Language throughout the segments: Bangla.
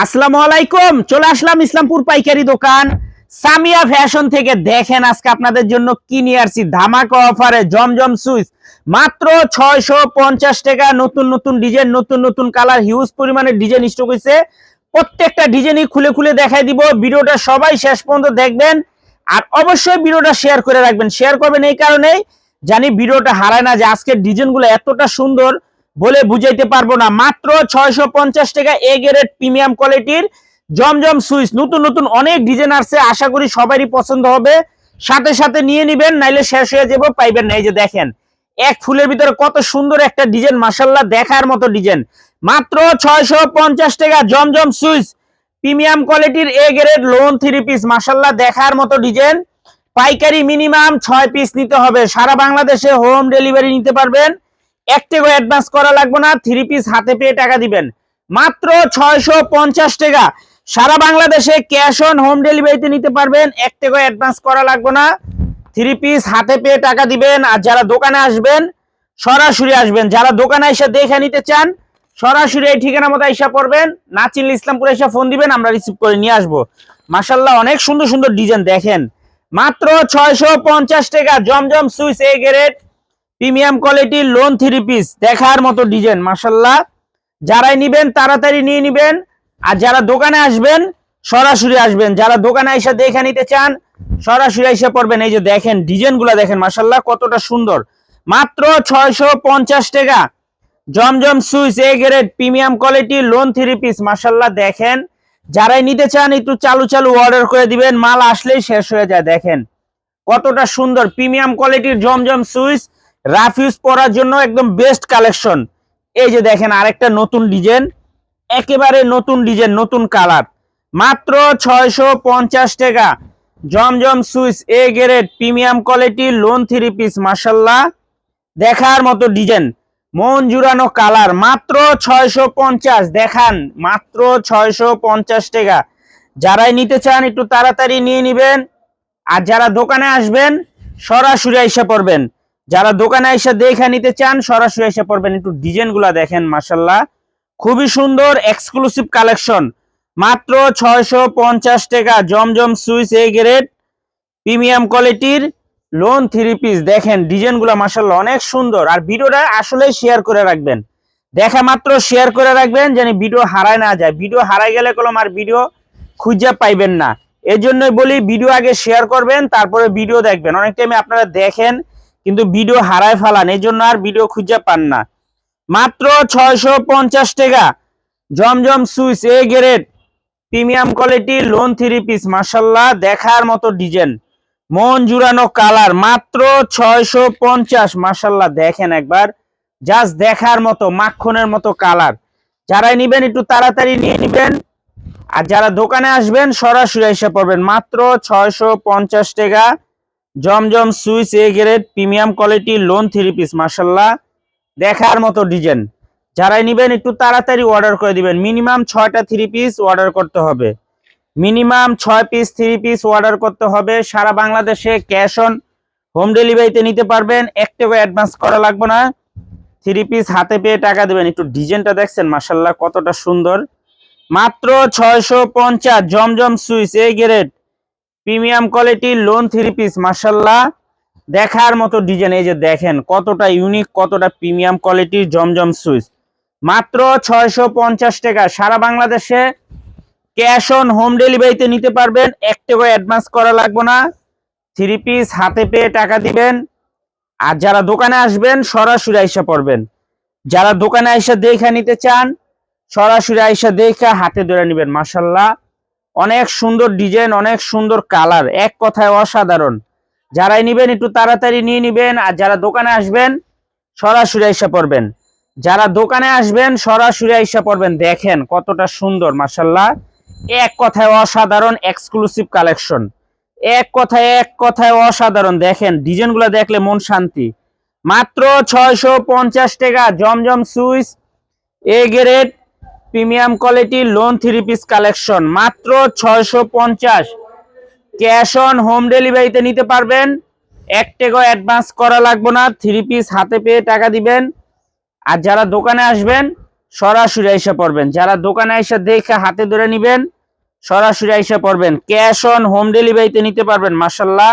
আসসালামু আলাইকুম। চলে আসলাম ইসলামপুর পাইকারি দোকান সামিয়া ফ্যাশন থেকে। দেখেন আজকে আপনাদের জন্য কি নিয়ে আসছি ধামাকা অফারে জমজম সুইচ মাত্র 650 টাকা। নতুন নতুন ডিজাইন, নতুন নতুন কালার, হিউজ পরিমাণে ডিজাইন স্টক হয়েছে। প্রত্যেকটা ডিজাইনই খুলে খুলে দেখাই দিব। ভিডিওটা সবাই শেষ পর্যন্ত দেখবেন আর অবশ্যই ভিডিওটা শেয়ার করে রাখবেন। শেয়ার করবেন এই কারণেই জানি ভিডিওটা হারায় না, যে আজকের ডিজাইনগুলো এতটা সুন্দর বলে বুঝাইতে পারবো না। মাত্র 650 টাকা এ গ্রেড প্রিমিয়াম কোয়ালিটির জমজম সুইচ। নতুন নতুন অনেক ডিজাইন আসছে, আশা করি সবারই পছন্দ হবে। সাথে সাথে নিয়ে নিবেন, নাইলে শেষ হয়ে যাবে, পাইবেন না। এই যে দেখেন এক ফুলের ভিতরে কত সুন্দর একটা ডিজাইন, মাশাআল্লাহ দেখার মতো ডিজাইন। মাত্র 650 টাকা জমজম সুইচ প্রিমিয়াম কোয়ালিটির এ গ্রেড লোন 3 পিস, মাশাআল্লাহ দেখার মতো ডিজাইন। পাইকারি মিনিমাম 6 পিস নিতে হবে। সারা বাংলাদেশে হোম ডেলিভারি নিতে পারবেন। এক টাকা অ্যাডভান্স করা লাগবে না, 3 পিস হাতে পেয়ে টাকা দিবেন। মাত্র 650 টাকা। সারা বাংলাদেশে ক্যাশ অন হোম ডেলিভারিতে নিতে পারবেন। এক টাকা অ্যাডভান্স করা লাগবে না, 3 পিস হাতে পেয়ে টাকা দিবেন। আর যারা দোকানে আসবেন সরাসরি আসবেন। যারা দোকানে এসে দেখে নিতে চান সরাসরি এই ঠিকানা মতো এসে পড়বেন। না চিনলে ইসলামপুরে এসে ফোন দিবেন, আমরা রিসিভ করে নিয়ে আসবো। মাশাআল্লাহ অনেক সুন্দর সুন্দর ডিজাইন দেখেন। মাত্র 650 টাকা জমজম সুইচ এ গ্রেড প্রিমিয়াম কোয়ালিটির লোন 3 পিস, দেখার মতো ডিজাইন মাশাআল্লাহ। যারাই নিবেন তাড়াতাড়ি নিয়ে নিবেন। আর যারা দোকানে আসবেন সরাসরি আসবেন। যারা দোকানে এসে দেখে নিতে চান সরাসরি এসে পড়বেন। এই যে দেখেন ডিজাইনগুলো দেখেন মাশাআল্লাহ কতটা সুন্দর। মাত্র 650 টাকা জমজম সুইচ এ গ্রেড প্রিমিয়াম কোয়ালিটির লোন 3 পিস, মাশাআল্লাহ দেখেন। যারাই নিতে চান একটু চালু চালু অর্ডার করে দিবেন, মাল আসলেই শেষ হয়ে যায়। দেখেন কতটা সুন্দর প্রিমিয়াম কোয়ালিটির জমজম সুইচ, রাফ ইউজ পরার জন্য একদম বেস্ট কালেকশন। এই যে দেখেন আরেকটা নতুন ডিজাইন, একেবারে নতুন ডিজাইন, নতুন কালার। মাত্র 650 টাকা জমজম সুইচ এ গ্রেড প্রিমিয়াম কোয়ালিটির লোন 3 পিস, মাশাআল্লাহ দেখার মতো ডিজাইন, মন জুড়ানো কালার। মাত্র 650 দেখান, মাত্র 650 টাকা। যারাই নিতে চান একটু তাড়াতাড়ি নিয়ে নিবেন। আর যারা দোকানে আসবেন সরাসরি এসে পড়বেন। যারা দোকানে এসে দেখে নিতে চান সরাসরি এসে পড়বেন। একটু ডিজাইনগুলো দেখেন মাশাআল্লাহ খুবই সুন্দর, এক্সক্লুসিভ কালেকশন। মাত্র 650 টাকা জমজম সুইচ এ গ্রেড প্রিমিয়াম কোয়ালিটির লোন 3 পিস। দেখেন ডিজাইনগুলো মাশাআল্লাহ অনেক সুন্দর। আর ভিডিওটা আসলে শেয়ার করে রাখবেন, দেখা মাত্র শেয়ার করে রাখবেন যেন ভিডিও হারায় না যায়। ভিডিও হারাই গেলে কলম আর ভিডিও খুঁজে পাইবেন না। এই জন্যই বলি ভিডিও আগে শেয়ার করবেন, তারপরে ভিডিও দেখবেন। অনেক টাইমে আপনারা দেখেন কিন্তু ভিডিও হারায় ফেলান, এই জন্য আর ভিডিও খুঁজে পান না। মাত্র 650 টাকা জমজম সুইচ এ গ্রেড প্রিমিয়াম কোয়ালিটির লোন 3 পিস, মাশাআল্লাহ দেখার মতো ডিজাইন, মন জুড়ানো কালার। মাত্র 650, মাশাআল্লাহ দেখেন একবার, জাস্ট দেখার মতো মাখনের মতো কালার। যারাই নিবেন একটু তাড়াতাড়ি নিয়ে নিবেন। আর যারা দোকানে আসবেন সরাসরি এসে পড়বেন। মাত্র 650 টাকা জমজম Swiss A grade premium quality lawn 3 piece, মাশাআল্লাহ দেখার মতো ডিজাইন। যারাই নিবেন একটু তাড়াতাড়ি অর্ডার করে দিবেন। মিনিমাম 6টা 3 পিস অর্ডার করতে হবে, মিনিমাম 6 পিস 3 পিস অর্ডার করতে হবে। সারা বাংলাদেশে ক্যাশ অন হোম ডেলিভারিতে নিতে পারবেন। এক টাকা অ্যাডভান্স করা লাগবে না, 3 পিস হাতে পেয়ে টাকা দিবেন। একটু ডিজাইনটা দেখছেন মাশাআল্লাহ কতটা সুন্দর। মাত্র 650 জমজম সুইচ এ গ্রেড প্রিমিয়াম কোয়ালিটির লোন 3 পিস, মাশাআল্লাহ দেখার মতো ডিজাইন। এই যে দেখেন কতটা ইউনিক, কতটা প্রিমিয়াম কোয়ালিটির জমজম সুইচ। মাত্র 650 টাকা। সারা বাংলাদেশে ক্যাশ অন হোম ডেলিভারিতে নিতে পারবেন। এক টাকা অ্যাডভান্স করা লাগবে না, 3 পিস হাতে পেয়ে টাকা দিবেন। আর যারা দোকানে আসবেন সরাসরি আইসা পড়বেন। যারা দোকানে আইসা দেখে নিতে চান সরাসরি আইসা দেখে হাতে ধরে নেবেন। মাশাআল্লাহ অনেক সুন্দর ডিজাইন, অনেক সুন্দর কালার, এক কথায় অসাধারণ। যারাই নিবেন একটু তাড়াতাড়ি নিয়ে নিবেন। আর যারা দোকানে আসবেন সরাসরি আইসা পড়বেন। যারা দোকানে আসবেন সরাসরি আইসা পড়বেন। দেখেন কতটা সুন্দর মাশাআল্লাহ, এক কথায় অসাধারণ, এক্সক্লুসিভ কালেকশন। এক কথায় অসাধারণ। দেখেন ডিজাইনগুলো দেখলে মন শান্তি। মাত্র 650 টাকা জমজম Swiss A grade premium quality lawn 3 piece collection. মাত্র 650, ক্যাশ অন হোম ডেলিভারিতে নিতে পারবেন। এক টাকা অ্যাডভান্স করা লাগবে না, 3 পিস হাতে পেয়ে টাকা দিবেন। আর যারা দোকানে আসবেন সরাসরি আইসা পড়বেন। যারা দোকানে আইসা দেখে হাতে ধরে নিবেন, সরাসরি আইসা পড়বেন। ক্যাশ অন হোম ডেলিভারিতে নিতে পারবেন। মাশাল্লাহ,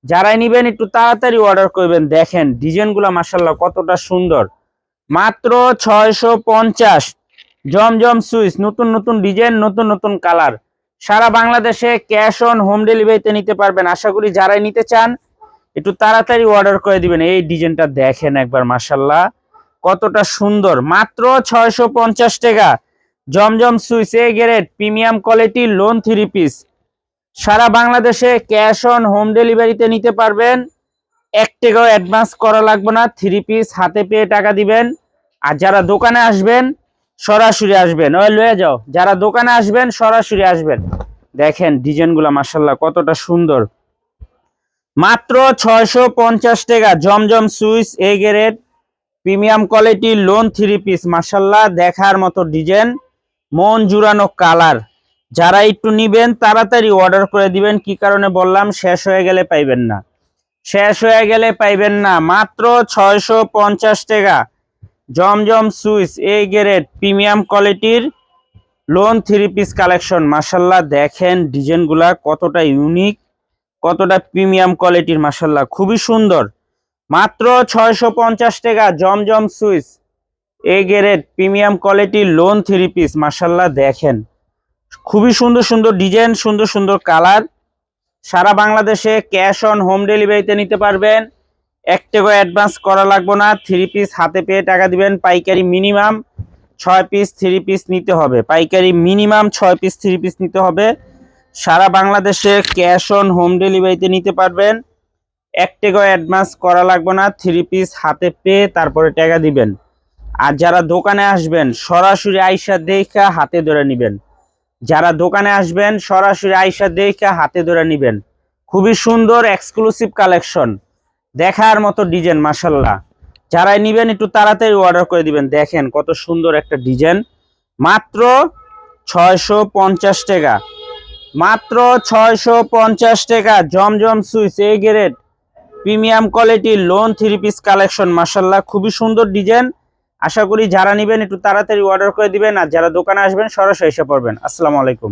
যারাই নিবেন একটু তাড়াতাড়ি অর্ডার করবেন। দেখেন ডিজাইনগুলো মাশাল্লাহ কতটা সুন্দর। মাত্র 650। জমজম সুইচ, নতুন নতুন ডিজাইন, নতুন নতুন কালার। সারা বাংলাদেশে ক্যাশ অন হোম ডেলিভারিতে নিতে পারবেন। আশা করি যারাই নিতে চান একটু তাড়াতাড়ি অর্ডার করে দিবেন। এই ডিজাইনটা দেখেন একবার, মাশাল্লাহ কতটা সুন্দর। মাত্র 650 টাকা। জমজম Swiss A grade premium quality lawn 3 piece. সারা বাংলাদেশে ক্যাশ অন হোম ডেলিভারিতে নিতে পারবেন। 1 টাকাও অ্যাডভান্স করা লাগবে না। 3 পিস হাতে পেয়ে টাকা দিবেন। আর যারা দোকানে আসবেন সরাসরি আসবেন। ওই লয়ে যাও, যারা দোকানে আসবেন সরাসরি আসবেন। দেখেন ডিজাইনগুলো মাশাল্লাহ কতটা সুন্দর। মাত্র 650 টাকা। জমজম Swiss A grade premium quality lawn 3 piece. মাশাল্লাহ দেখার মতো ডিজাইন, মন জুড়ানো কালার। যারা একটু নিবেন তাড়াতাড়ি অর্ডার করে দিবেন। কি কারণে বললাম, শেষ হয়ে গেলে পাইবেন না, শেষ হয়ে গেলে পাইবেন না। মাত্র 650 টাকা। জমজম সুইচ এ গ্রেড প্রিমিয়াম কোয়ালিটির লোন 3 পিস কালেকশন। মাশাল্লাহ দেখেন ডিজাইনগুলা কতটা ইউনিক, কতটা প্রিমিয়াম কোয়ালিটির। মাশাল্লাহ খুবই সুন্দর। মাত্র 650 টাকা। জমজম সুইচ এ গ্রেড প্রিমিয়াম কোয়ালিটির লোন 3 পিস। মাশাল্লাহ দেখেন খুবই সুন্দর সুন্দর ডিজাইন, সুন্দর সুন্দর কালার। সারা বাংলাদেশে ক্যাশ অন হোম ডেলিভারিতে নিতে পারবেন। 1 টাকা অ্যাডভান্স করা লাগবে না। 3 পিস হাতে পেয়ে টাকা দিবেন। পাইকারি মিনিমাম 6 পিস 3 পিস নিতে হবে। পাইকারি মিনিমাম 6 পিস 3 পিস নিতে হবে। সারা বাংলাদেশে ক্যাশ অন হোম ডেলিভারিতে নিতে পারবেন। 1 টাকা অ্যাডভান্স করা লাগবে না। 3 পিস হাতে পেয়ে তারপরে টাকা দিবেন। আর যারা দোকানে আসবেন সরাসরি আইসা দেখা হাতে ধরে নিবেন। যারা দোকানে আসবেন সরাসরি আইসা দেখা হাতে ধরে নিবেন। খুবই সুন্দর এক্সক্লুসিভ কালেকশন, দেখার মতো ডিজাইন। মাশাল্লাহ যারাই নিবেন একটু তাড়াতাড়ি অর্ডার করে দিবেন। দেখেন কত সুন্দর একটা ডিজাইন। মাত্র 650 টাকা। মাত্র 650 টাকা। জমজম Swiss A grade premium quality lawn 3 piece collection. মাশাল্লাহ খুবই সুন্দর ডিজাইন। আশা করি যারা নিবেন একটু তাড়াতাড়ি অর্ডার করে দিবেন। আর যারা দোকানে আসবেন সরাসরি এসে পড়বেন। আসসালামু আলাইকুম।